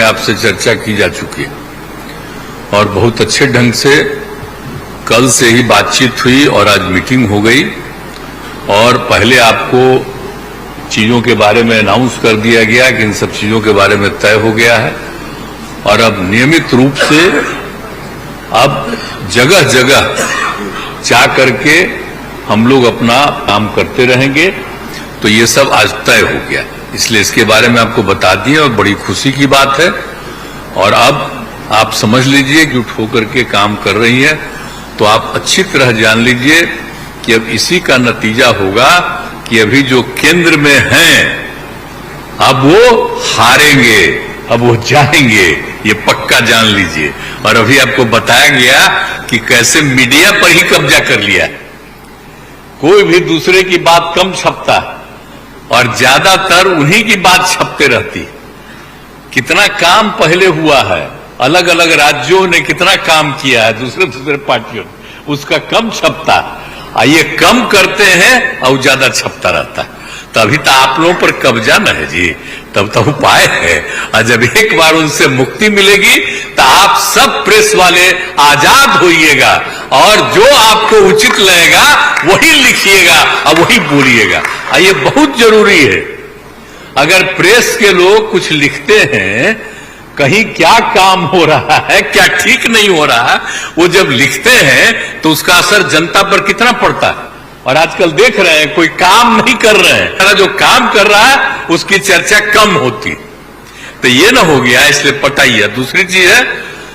आपसे चर्चा की जा चुकी है और बहुत अच्छे ढंग से कल से ही बातचीत हुई और आज मीटिंग हो गई और पहले आपको चीजों के बारे में अनाउंस कर दिया गया कि इन सब चीजों के बारे में तय हो गया है और अब नियमित रूप से अब जगह जगह जा करके हम लोग अपना काम करते रहेंगे। तो ये सब आज तय हो गया, इसलिए इसके बारे में आपको बता दिए और बड़ी खुशी की बात है। और अब आप समझ लीजिए कि उठ होकर के काम कर रही है, तो आप अच्छी तरह जान लीजिए कि अब इसी का नतीजा होगा कि अभी जो केंद्र में हैं अब वो हारेंगे, अब वो जाएंगे, ये पक्का जान लीजिए। और अभी आपको बताया गया कि कैसे मीडिया पर ही कब्जा कर लिया है, कोई भी दूसरे की बात कम छपता और ज्यादातर उन्हीं की बात छपते रहती। कितना काम पहले हुआ है, अलग अलग राज्यों ने कितना काम किया है, दूसरे दूसरे पार्टियों ने, उसका कम छपता। ये कम करते हैं और ज्यादा छपता रहता है। तभी तो आप लोगों पर कब्जा न है जी, तब तो उपाय है। और जब एक बार उनसे मुक्ति मिलेगी तो आप सब प्रेस वाले आजाद होइएगा और जो आपको उचित लगेगा वही लिखिएगा और वही बोलिएगा। ये बहुत जरूरी है। अगर प्रेस के लोग कुछ लिखते हैं, कहीं क्या काम हो रहा है, क्या ठीक नहीं हो रहा है, वो जब लिखते हैं तो उसका असर जनता पर कितना पड़ता है। और आजकल देख रहे हैं कोई काम नहीं कर रहे हैं, जो काम कर रहा है उसकी चर्चा कम होती। तो ये ना हो गया, इसलिए पटाइए। दूसरी चीज है,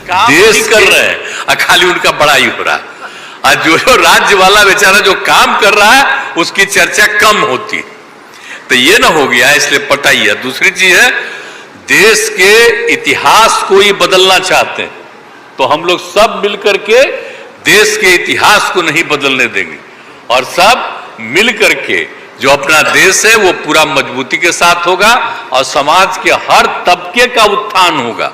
देश कर रहे हैं और खाली उनका बड़ाई हो रहा है, और जो राज्य वाला बेचारा जो काम कर रहा है उसकी चर्चा कम होती। तो ये ना हो गया, इसलिए पटाइए। दूसरी चीज है, देश के इतिहास को ही बदलना चाहते हैं, तो हम लोग सब मिलकर के देश के इतिहास को नहीं बदलने देंगे और सब मिलकर के जो अपना देश है वो पूरा मजबूती के साथ होगा और समाज के हर तबके का उत्थान होगा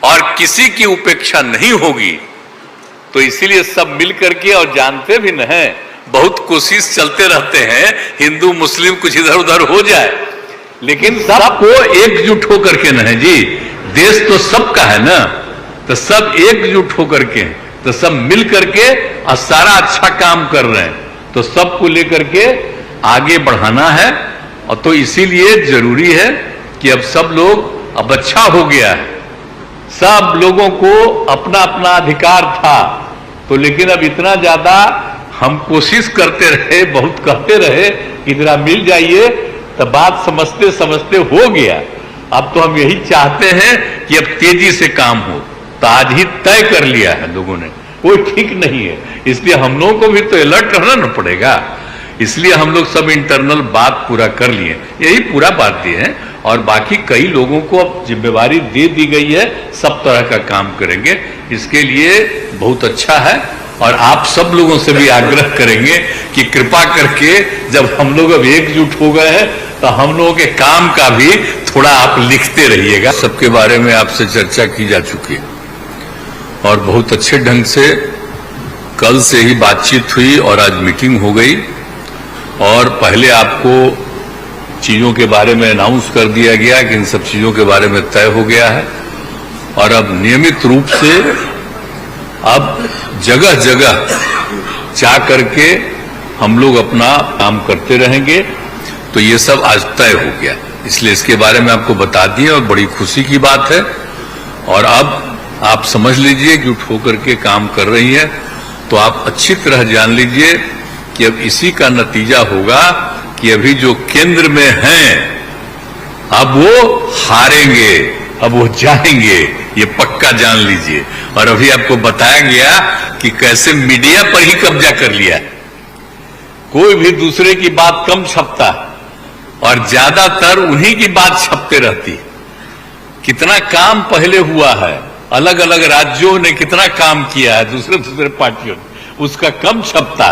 और किसी की उपेक्षा नहीं होगी। तो इसीलिए सब मिलकर के, और जानते भी न हैं, बहुत कोशिश चलते रहते हैं हिंदू मुस्लिम कुछ इधर उधर हो जाए, लेकिन सबको एकजुट होकर के न है जी, देश तो सबका है ना, तो सब एकजुट होकर के, तो सब मिल करके और सारा अच्छा काम कर रहे हैं, तो सबको लेकर के आगे बढ़ाना है। और तो इसीलिए जरूरी है कि अब सब लोग, अब अच्छा हो गया है, सब लोगों को अपना अपना अधिकार था, तो लेकिन अब इतना ज्यादा हम कोशिश करते रहे, बहुत कहते रहे कि जरा मिल जाइए, तो बात समझते समझते हो गया। अब तो हम यही चाहते हैं कि अब तेजी से काम हो, तो आज ही तय कर लिया है लोगों ने, कोई ठीक नहीं है। इसलिए हम लोगों को भी तो अलर्ट रहना न पड़ेगा, इसलिए हम लोग सब इंटरनल बात पूरा कर लिए, यही पूरा बात दिए हैं। और बाकी कई लोगों को अब जिम्मेवारी दे दी गई है, सब तरह का काम करेंगे, इसके लिए बहुत अच्छा है। और आप सब लोगों से भी आग्रह करेंगे कि कृपा करके जब हम लोग अब एकजुट हो गए हैं तो हम लोगों के काम का भी थोड़ा आप लिखते रहिएगा। सबके बारे में आपसे चर्चा की जा चुकी है और बहुत अच्छे ढंग से कल से ही बातचीत हुई और आज मीटिंग हो गई और पहले आपको चीजों के बारे में अनाउंस कर दिया गया कि इन सब चीजों के बारे में तय हो गया है और अब नियमित रूप से अब जगह जगह जा करके हम लोग अपना काम करते रहेंगे। तो ये सब आज तय हो गया, इसलिए इसके बारे में आपको बता दिए और बड़ी खुशी की बात है। और अब आप समझ लीजिए कि उठ होकर के काम कर रही है, तो आप अच्छी तरह जान लीजिए कि अब इसी का नतीजा होगा कि अभी जो केंद्र में हैं अब वो हारेंगे, अब वो जाएंगे, ये पक्का जान लीजिए। और अभी आपको बताया गया कि कैसे मीडिया पर ही कब्जा कर लिया है, कोई भी दूसरे की बात कम छपता और ज्यादातर उन्हीं की बात छपते रहती। कितना काम पहले हुआ है, अलग अलग राज्यों ने कितना काम किया है, दूसरे दूसरे पार्टियों ने, उसका कम छपता।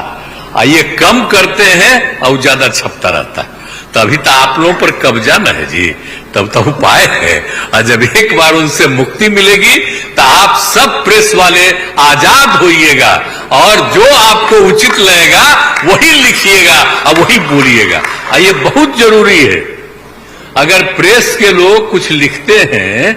ये कम करते हैं और ज्यादा छपता रहता है। तभी तो आप लोगों पर कब्जा न है जी, तब तो उपाय है। और जब एक बार उनसे मुक्ति मिलेगी तो आप सब प्रेस वाले आजाद होइएगा और जो आपको उचित लगेगा वही लिखिएगा और वही बोलिएगा। ये बहुत जरूरी है। अगर प्रेस के लोग कुछ लिखते हैं,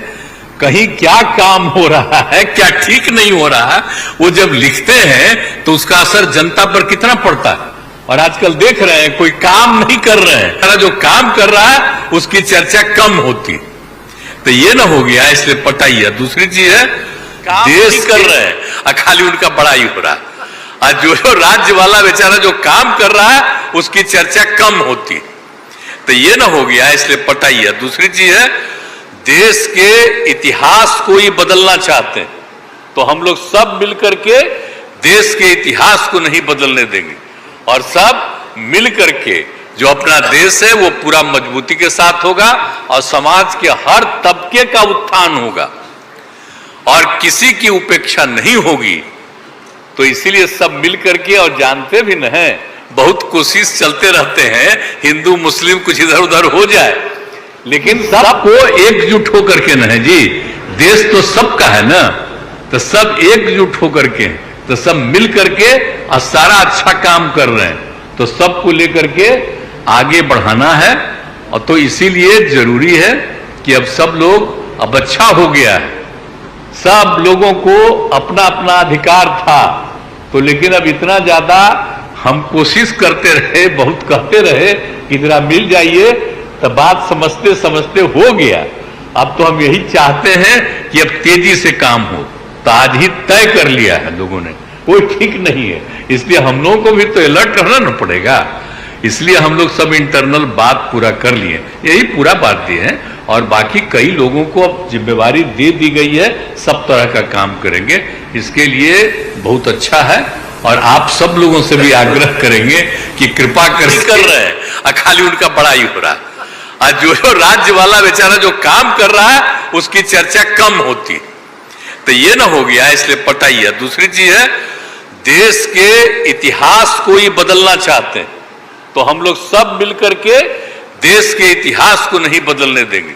कहीं क्या काम हो रहा है, क्या ठीक नहीं हो रहा है, वो जब लिखते हैं तो उसका असर जनता पर कितना पड़ता है। और आजकल देख रहे हैं कोई काम नहीं कर रहे हैं, जो काम कर रहा है उसकी चर्चा कम होती। तो ये ना हो गया, इसलिए पटाइए। दूसरी चीज है, देश कर रहे हैं खाली उनका बड़ाई हो रहा है, और जो राज्य वाला बेचारा जो काम कर रहा है उसकी चर्चा कम होती। तो ये ना हो गया, इसलिए पटाइए। दूसरी चीज है, देश के इतिहास को ही बदलना चाहते हैं, तो हम लोग सब मिलकर के देश के इतिहास को नहीं बदलने देंगे, और सब मिलकर के जो अपना देश है वो पूरा मजबूती के साथ होगा, और समाज के हर तबके का उत्थान होगा, और किसी की उपेक्षा नहीं होगी। तो इसीलिए सब मिलकर के, और जानते भी न हैं, बहुत कोशिश चलते रहते हैं हिंदू मुस्लिम कुछ इधर उधर हो जाए, लेकिन सबको एकजुट होकर के न है जी, देश तो सबका है ना, तो सब एकजुट होकर के, तो सब मिल करके और सारा अच्छा काम कर रहे हैं, तो सबको लेकर के आगे बढ़ाना है। और तो इसीलिए जरूरी है कि अब सब लोग, अब अच्छा हो गया है, सब लोगों को अपना अपना अधिकार था, तो लेकिन अब इतना ज्यादा हम कोशिश करते रहे, बहुत कहते रहे कि जरा मिल जाइए, तो बात समझते समझते हो गया। अब तो हम यही चाहते हैं कि अब तेजी से काम हो, तो आज ही तय कर लिया है लोगों ने, वो ठीक नहीं है, इसलिए हम लोगों को भी तो अलर्ट रहना न पड़ेगा। इसलिए हम लोग सब इंटरनल बात पूरा कर लिए, यही पूरा बात दिए हैं, और बाकी कई लोगों को अब जिम्मेवारी दे दी गई है, सब तरह का काम करेंगे। इसके लिए बहुत अच्छा है, और आप सब लोगों से भी आग्रह करेंगे कि कृपा कर रहे हैं खाली उनका बड़ाई हो रहा है, और जो राज्य वाला बेचारा जो काम कर रहा है उसकी चर्चा कम होती। तो ये ना हो गया, इसलिए पटाइए। दूसरी चीज है, देश के इतिहास को ही बदलना चाहते हैं, तो हम लोग सब मिलकर के देश के इतिहास को नहीं बदलने देंगे,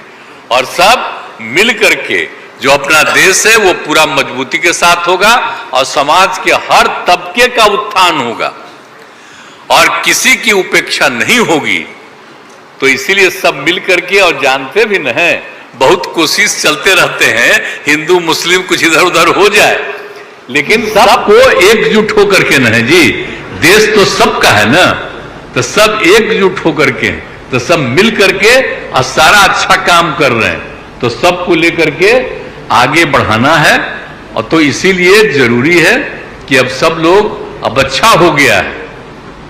और सब मिलकर के जो अपना देश है वो पूरा मजबूती के साथ होगा, और समाज के हर तबके का उत्थान होगा, और किसी की उपेक्षा नहीं होगी। तो इसीलिए सब मिलकर के, और जानते भी न हैं, बहुत कोशिश चलते रहते हैं हिंदू मुस्लिम कुछ इधर उधर हो जाए, लेकिन सबको एकजुट होकर के न है जी, देश तो सबका है ना, तो सब एकजुट होकर के, तो सब मिल करके और सारा अच्छा काम कर रहे हैं, तो सबको लेकर के आगे बढ़ाना है। और तो इसीलिए जरूरी है कि अब सब लोग, अब अच्छा हो गया है,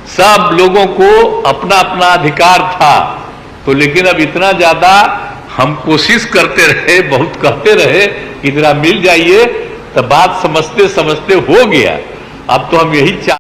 सब लोगों को अपना अपना अधिकार था, तो लेकिन अब इतना ज्यादा हम कोशिश करते रहे, बहुत कहते रहे कि जरा मिल जाइए, तो बात समझते समझते हो गया। अब तो हम यही